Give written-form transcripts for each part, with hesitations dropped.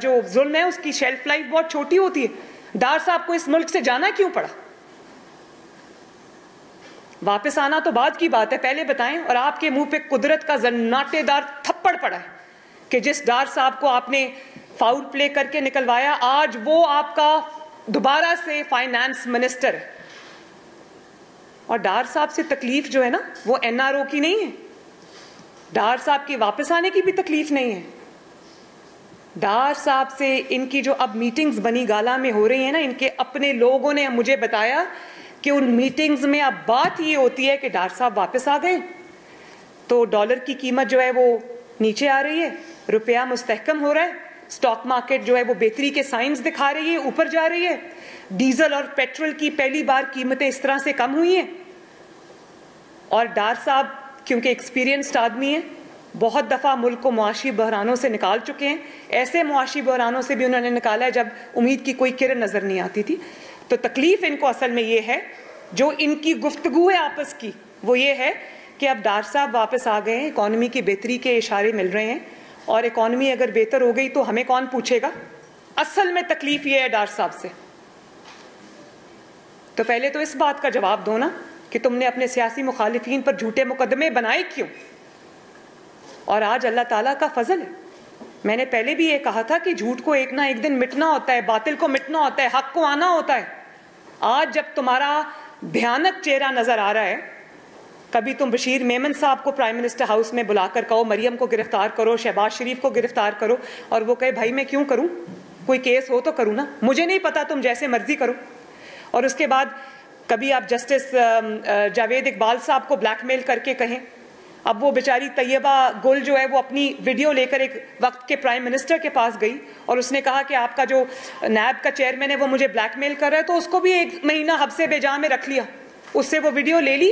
جو ظلم ہے اس کی شیلف لائف بہت چھوٹی ہوتی ہے. ڈار صاحب کو اس ملک سے جانا کیوں پڑا؟ واپس آنا تو بعد کی بات ہے، پہلے بتائیں. اور آپ کے منہ پہ قدرت کا زناٹے دار تھپڑ پڑا ہے کہ جس ڈار صاحب کو آپ نے فاؤل پلے کر کے نکلوایا، آج وہ آپ کا دوبارہ سے فائنانس منسٹر ہے. اور ڈار صاحب سے تکلیف جو ہے نا وہ این آر او کی نہیں ہے، ڈار صاحب کی واپس آنے کی بھی تکلیف نہیں ہے. ڈار صاحب سے ان کی جو اب میٹنگز بنی گالا میں ہو رہی ہیں نا، ان کے اپنے لوگوں نے مجھے بتایا کہ ان میٹنگز میں اب بات یہ ہوتی ہے کہ ڈار صاحب واپس آ گئے تو ڈالر کی قیمت جو ہے وہ نیچے آ رہی ہے، روپیہ مستحکم ہو رہا ہے، اسٹاک مارکیٹ جو ہے وہ بہتری کے سائنز دکھا رہی ہے، اوپر جا رہی ہے. ڈیزل اور پیٹرول کی پہلی بار قیمتیں اس طرح سے کم ہوئی ہیں. اور ڈار صاحب کیونکہ ایکسپیرینسڈ آدمی ہیں، بہت دفعہ ملک کو معاشی بحرانوں سے نکال چکے ہیں، ایسے معاشی بحرانوں سے بھی انہوں نے نکالا ہے جب امید کی کوئی کرن نظر نہیں آتی تھی. تو تکلیف ان کو اصل میں یہ ہے، جو ان کی گفتگو ہے آپس کی، وہ یہ ہے کہ اب ڈار صاحب واپس آ گئے ہیں، اکانومی کی بہتری کے اشارے مل رہے ہیں، اور اکانومی اگر بہتر ہو گئی تو ہمیں کون پوچھے گا؟ اصل میں تکلیف یہ ہے ڈار صاحب سے. تو پہلے تو اس بات کا جواب دو نا کہ تم نے اپنے سیاسی مخالفین پر جھوٹے مقدمے بنائے کیوں؟ اور آج اللہ تعالیٰ کا فضل ہے، میں نے پہلے بھی یہ کہا تھا کہ جھوٹ کو ایک نہ ایک دن مٹنا ہوتا ہے، باطل کو مٹنا ہوتا ہے، حق کو آنا ہوتا ہے. آج جب تمہارا بھیانک چہرہ نظر آ رہا ہے، کبھی تم بشیر میمن صاحب کو پرائم منسٹر ہاؤس میں بلا کر کہو مریم کو گرفتار کرو، شہباز شریف کو گرفتار کرو، اور وہ کہے بھائی میں کیوں کروں، کوئی کیس ہو تو کروں نا، مجھے نہیں پتا، تم جیسے مرضی کرو. اور اس کے بعد کبھی آپ جسٹس جاوید اقبال صاحب کو بلیک میل کر کے کہیں. اب وہ بیچاری طیبہ گل جو ہے وہ اپنی ویڈیو لے کر ایک وقت کے پرائم منسٹر کے پاس گئی اور اس نے کہا کہ آپ کا جو نیب کا چیئرمین ہے وہ مجھے بلیک میل کر رہا ہے، تو اس کو بھی 1 مہینہ حبس بے جا میں رکھ لیا. اس سے وہ ویڈیو لے لی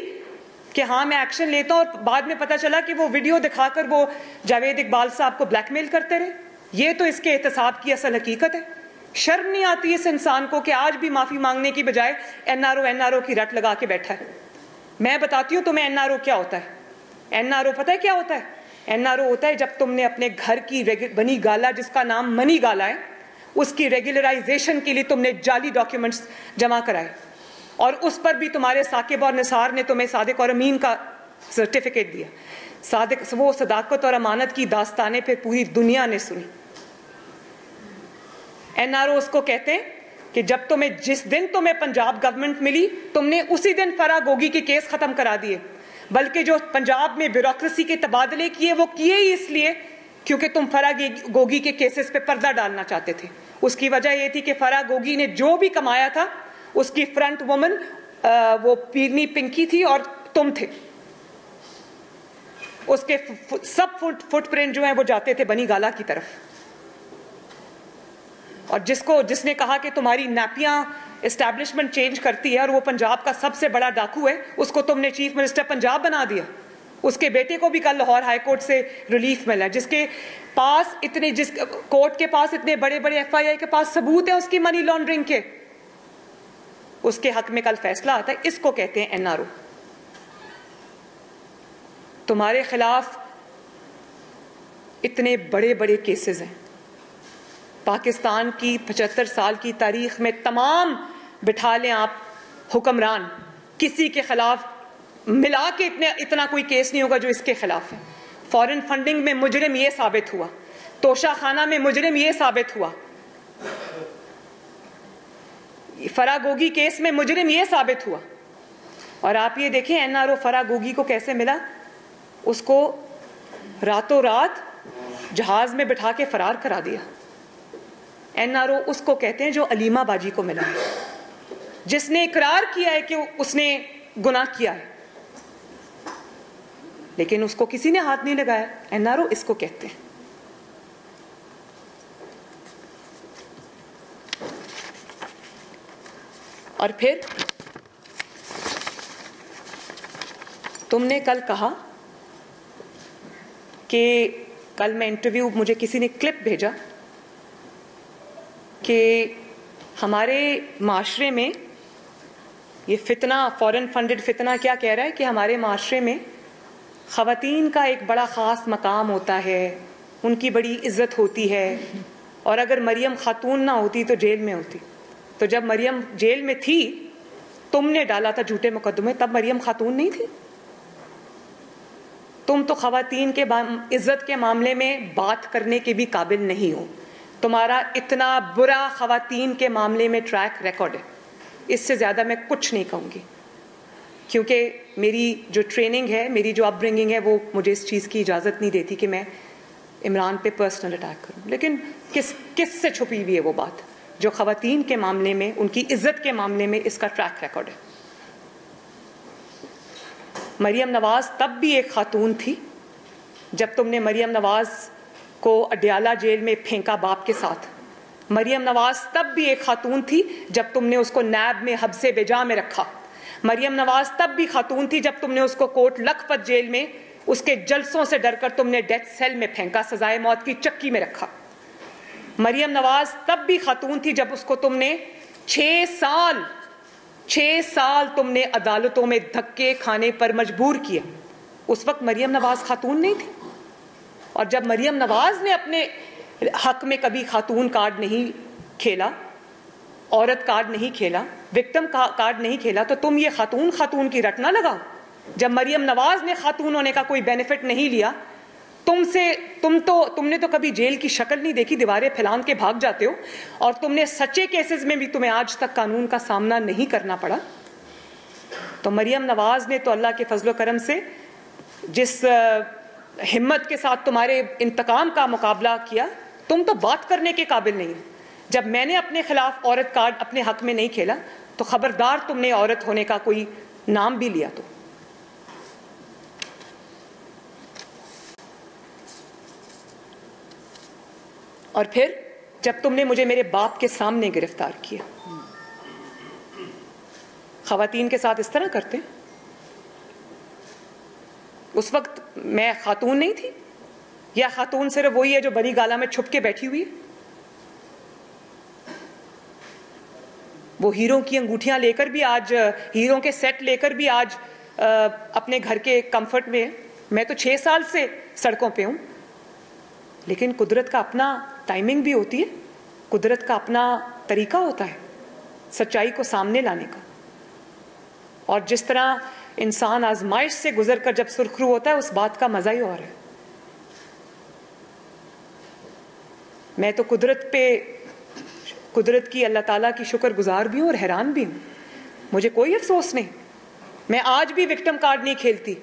کہ ہاں میں ایکشن لیتا ہوں، اور بعد میں پتہ چلا کہ وہ ویڈیو دکھا کر وہ جاوید اقبال صاحب کو بلیک میل کرتے رہے. یہ تو اس کے احتساب کی اصل حقیقت ہے. شرم نہیں آتی اس انسان کو کہ آج بھی معافی مانگنے کی بجائے این آر او کی رٹ لگا کے بیٹھا ہے. میں بتاتی ہوں تمہیں این آر او کیا ہوتا ہے. این آر او پتہ ہے کیا ہوتا ہے؟ این آر او ہوتا ہے جب تم نے اپنے گھر کی بنی گالا، جس کا نام منی گالا ہے، اس کی ریگولرائزیشن کے لیے تم نے جعلی ڈاکیومنٹس جمع کرائے، اور اس پر بھی تمہارے ثاقب اور نثار نے تمہیں صادق اور امین کا سرٹیفکیٹ دیا. وہ صداقت اور امانت کی داستانیں پھر پوری دنیا نے سنی. این آر او اس کو کہتے ہیں کہ جب جس دن تمہیں پنجاب گورنمنٹ ملی، تم نے اسی دن فرا گوگی کے کیس ختم کرا دیے، بلکہ جو پنجاب میں بیوروکریسی کے تبادلے کیے وہ کیے ہی اس لیے کیونکہ تم فرا گوگی کے کیسز پہ پردہ ڈالنا چاہتے تھے. اس کی وجہ یہ تھی کہ فرا گوگی نے جو بھی کمایا تھا اس کی فرنٹ وومن وہ پیرنی پنکی تھی اور تم تھے. اس کے سب فٹ پرنٹ جو ہیں وہ جاتے تھے بنی گالا کی طرف. اور جس نے کہا کہ تمہاری نیپیاں اسٹیبلشمنٹ چینج کرتی ہے اور وہ پنجاب کا سب سے بڑا ڈاکو ہے، اس کو تم نے چیف منسٹر پنجاب بنا دیا. اس کے بیٹے کو بھی کل لاہور ہائی کورٹ سے ریلیف ملا، جس کورٹ کے پاس اتنے بڑے بڑے ایف آئی آئی کے پاس ثبوت ہے اس کی منی لانڈرنگ کے، اس کے حق میں کل فیصلہ آتا ہے. اس کو کہتے ہیں این آر او. تمہارے خلاف اتنے بڑے بڑے کیسز ہیں، پاکستان کی 75 سال کی تاریخ میں تمام بٹھا لیں آپ حکمران، کسی کے خلاف ملا کے اتنا کوئی کیس نہیں ہوگا جو اس کے خلاف ہے. فورن فنڈنگ میں مجرم یہ ثابت ہوا، توشہ خانہ میں مجرم یہ ثابت ہوا، فرا گوگی کیس میں مجرم یہ ثابت ہوا. اور آپ یہ دیکھیں این آر او فرا گوگی کو کیسے ملا. اس کو راتوں رات جہاز میں بٹھا کے فرار کرا دیا. این آر او اس کو کہتے ہیں جو علیمہ باجی کو ملا ہے، جس نے اقرار کیا ہے کہ اس نے گناہ کیا ہے لیکن اس کو کسی نے ہاتھ نہیں لگایا. این آر او اس کو کہتے ہیں. اور پھر تم نے کل کہا کہ کل میں انٹرویو، مجھے کسی نے کلپ بھیجا کہ ہمارے معاشرے میں یہ فتنہ، فورن فنڈڈ فتنہ کیا کہہ رہا ہے کہ ہمارے معاشرے میں خواتین کا ایک بڑا خاص مقام ہوتا ہے، ان کی بڑی عزت ہوتی ہے، اور اگر مریم خاتون نہ ہوتی تو جیل میں ہوتی. تو جب مریم جیل میں تھی تم نے ڈالا تھا جھوٹے مقدمے, تب مریم خاتون نہیں تھی. تم تو خواتین کے عزت کے معاملے میں بات کرنے کے بھی قابل نہیں ہو. تمہارا اتنا برا خواتین کے معاملے میں ٹریک ریکارڈ ہے. اس سے زیادہ میں کچھ نہیں کہوں گی, کیونکہ میری جو ٹریننگ ہے, میری جو اپ برنگنگ ہے, وہ مجھے اس چیز کی اجازت نہیں دیتی کہ میں عمران پہ پرسنل اٹیک کروں. لیکن کس سے چھپی ہوئی ہے وہ بات جو خواتین کے معاملے میں, ان کی عزت کے معاملے میں اس کا ٹریک ریکارڈ ہے. مریم نواز تب بھی ایک خاتون تھی جب تم نے مریم نواز کو اڈیالہ جیل میں پھینکا باپ کے ساتھ. مریم نواز تب بھی ایک خاتون تھی جب تم نے اس کو نیب میں حبس بجا میں رکھا. مریم نواز تب بھی خاتون تھی جب تم نے اس کو کوٹ لکھپت جیل میں اس کے جلسوں سے ڈر کر تم نے ڈیتھ سیل میں پھینکا, سزائے موت کی چکی میں رکھا. مریم نواز تب بھی خاتون تھی جب اس کو تم نے 6 سال تم نے عدالتوں میں دھکے کھانے پر مجبور کیا. اس وقت مریم نواز خاتون نہیں تھی. اور جب مریم نواز نے اپنے حق میں کبھی خاتون کارڈ نہیں کھیلا, عورت کارڈ نہیں کھیلا, وکٹم کارڈ نہیں کھیلا, تو تم یہ خاتون کی رٹ نہ لگاؤ. جب مریم نواز نے خاتون ہونے کا کوئی بینیفٹ نہیں لیا, تم نے تو کبھی جیل کی شکل نہیں دیکھی, دیواریں پھیلان کے بھاگ جاتے ہو. اور تم نے سچے کیسز میں بھی تمہیں آج تک قانون کا سامنا نہیں کرنا پڑا. تو مریم نواز نے تو اللہ کے فضل و کرم سے جس ہمت کے ساتھ تمہارے انتقام کا مقابلہ کیا, تم تو بات کرنے کے قابل نہیں. جب میں نے اپنے خلاف عورت کارڈ اپنے حق میں نہیں کھیلا تو خبردار تم نے عورت ہونے کا کوئی نام بھی لیا. تو اور پھر جب تم نے مجھے میرے باپ کے سامنے گرفتار کیا, خواتین کے ساتھ اس طرح کرتے. اس وقت میں خاتون نہیں تھی, یا خاتون صرف وہی ہے جو بری گالا میں چھپ کے بیٹھی ہوئی ہے؟ وہ ہیروں کی انگوٹھیاں لے کر بھی آج, ہیروں کے سیٹ لے کر بھی آج اپنے گھر کے کمفرٹ میں. میں تو 6 سال سے سڑکوں پہ ہوں. لیکن قدرت کا اپنا ٹائمنگ بھی ہوتی ہے, قدرت کا اپنا طریقہ ہوتا ہے سچائی کو سامنے لانے کا. اور جس طرح انسان آزمائش سے گزر کر جب سرخرو ہوتا ہے, اس بات کا مزہ ہی اور ہے. میں تو قدرت کی, اللہ تعالیٰ کی شکر گزار بھی ہوں اور حیران بھی ہوں. مجھے کوئی افسوس نہیں. میں آج بھی وکٹم کارڈ نہیں کھیلتی.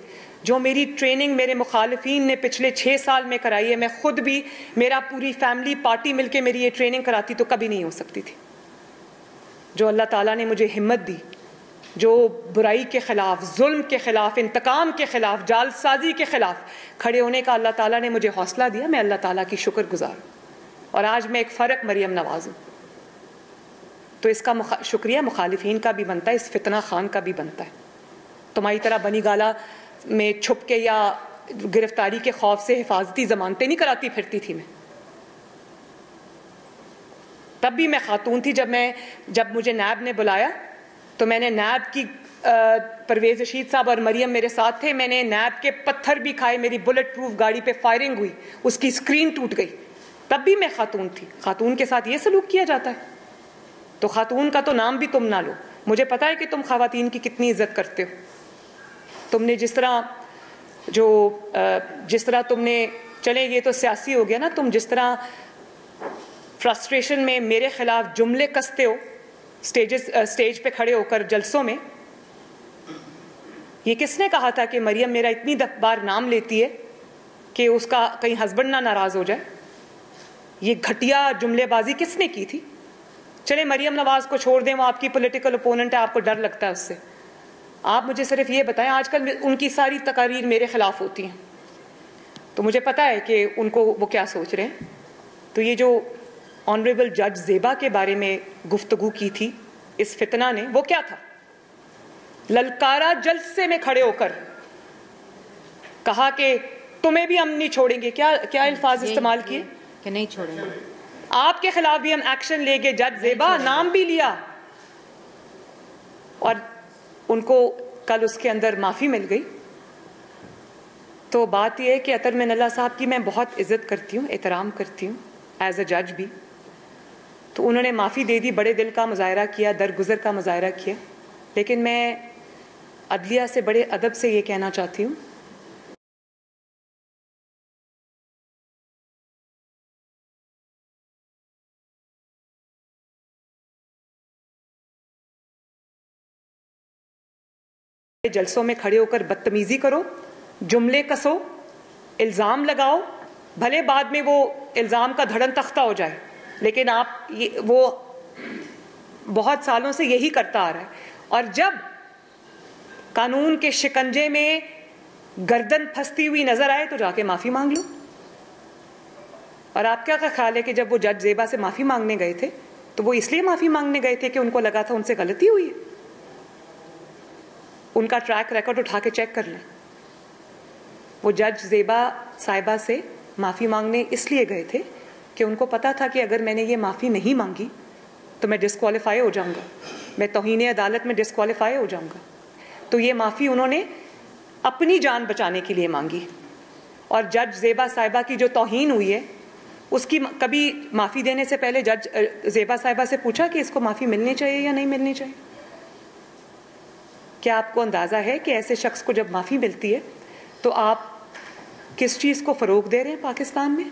جو میری ٹریننگ میرے مخالفین نے پچھلے 6 سال میں کرائی ہے, میں خود بھی, میرا پوری فیملی پارٹی مل کے میری یہ ٹریننگ کراتی تو کبھی نہیں ہو سکتی تھی. جو اللہ تعالیٰ نے مجھے ہمت دی, جو برائی کے خلاف, ظلم کے خلاف, انتقام کے خلاف, جال سازی کے خلاف کھڑے ہونے کا اللہ تعالیٰ نے مجھے حوصلہ دیا, میں اللہ تعالیٰ کی شکر گزار ہوں. اور آج میں ایک فرق مریم نواز ہوں. تو اس کا شکریہ مخالفین کا بھی بنتا ہے, اس فتنہ خان کا بھی بنتا ہے. تمہاری طرح بنی گالا میں چھپ کے یا گرفتاری کے خوف سے حفاظتی ضمانتیں نہیں کراتی پھرتی تھی. میں تب بھی میں خاتون تھی. جب مجھے نیب نے بلایا تو میں نے نیب کی, پرویز رشید صاحب اور مریم میرے ساتھ تھے, میں نے نیب کے پتھر بھی کھائے, میری بلٹ پروف گاڑی پہ فائرنگ ہوئی, اس کی اسکرین ٹوٹ گئی. تب بھی میں خاتون تھی. خاتون کے ساتھ یہ سلوک کیا جاتا ہے تو خاتون کا تو نام بھی تم نہ لو. مجھے پتا ہے کہ تم خواتین کی کتنی عزت کرتے ہو. تم نے جس طرح تم نے, چلے یہ تو سیاسی ہو گیا نا, تم جس طرح فرسٹریشن میں میرے خلاف جملے کستے ہو اسٹیج پہ کھڑے ہو کر جلسوں میں. یہ کس نے کہا تھا کہ مریم میرا اتنی بار نام لیتی ہے کہ اس کا کہیں ہسبینڈ نہ ناراض ہو جائے؟ یہ گھٹیا جملے بازی کس نے کی تھی؟ چلے مریم نواز کو چھوڑ دیں, وہ آپ کی پولیٹیکل اپوننٹ ہے, آپ کو ڈر لگتا ہے اس سے. آپ مجھے صرف یہ بتائیں, آج کل ان کی ساری تقاریر میرے خلاف ہوتی ہیں تو مجھے پتا ہے کہ ان کو وہ کیا سوچ رہے ہیں. تو یہ جو آنریبل جج زیبا کے بارے میں گفتگو کی تھی اس فتنہ نے, وہ کیا تھا؟ للکارا جلسے میں کھڑے ہو کر کہا کہ تمہیں بھی ہم نہیں چھوڑیں گے. کیا الفاظ استعمال کیے کہ نہیں چھوڑیں گے, آپ کے خلاف بھی ہم ایکشن لیں گے. جج زیبا نام بھی لیا. اور ان کو کل اس کے اندر معافی مل گئی. تو بات یہ ہے کہ اطہر من اللہ صاحب کی میں بہت عزت کرتی ہوں, احترام کرتی ہوں ایز اے جج بھی. تو انہوں نے معافی دے دی, بڑے دل کا مظاہرہ کیا, درگزر کا مظاہرہ کیا. لیکن میں عدلیہ سے بڑے ادب سے یہ کہنا چاہتی ہوں جلسوں میں کھڑے ہو کر بدتمیزی کرو, جملے کسو, الزام لگاؤ, بھلے بعد میں وہ الزام کا دھڑن تختہ ہو جائے, لیکن آپ وہ بہت سالوں سے یہی کرتا آ رہا ہے. اور جب قانون کے شکنجے میں گردن پھنستی ہوئی نظر آئے تو جا کے معافی مانگ لو. اور آپ کیا خیال ہے کہ جب وہ جج زیبا سے معافی مانگنے گئے تھے تو وہ اس لیے معافی مانگنے گئے تھے کہ ان کو لگا تھا ان سے غلطی ہوئی ہے؟ ان کا ٹریک ریکارڈ اٹھا کے چیک کر لیں. وہ جج زیبا صاحبہ سے معافی مانگنے اس لیے گئے تھے کہ ان کو پتا تھا کہ اگر میں نے یہ معافی نہیں مانگی تو میں ڈسکوالیفائی ہو جاؤں گا, میں توہین عدالت میں ڈسکوالیفائی ہو جاؤں گا. تو یہ معافی انہوں نے اپنی جان بچانے کے لیے مانگی. اور جج زیبا صاحبہ کی جو توہین ہوئی ہے اس کی کبھی معافی دینے سے پہلے جج زیبا صاحبہ سے پوچھا کہ اس کو معافی ملنی چاہیے یا نہیں ملنی چاہیے؟ کیا آپ کو اندازہ ہے کہ ایسے شخص کو جب معافی ملتی ہے تو آپ کس چیز کو فروغ دے رہے ہیں پاکستان میں؟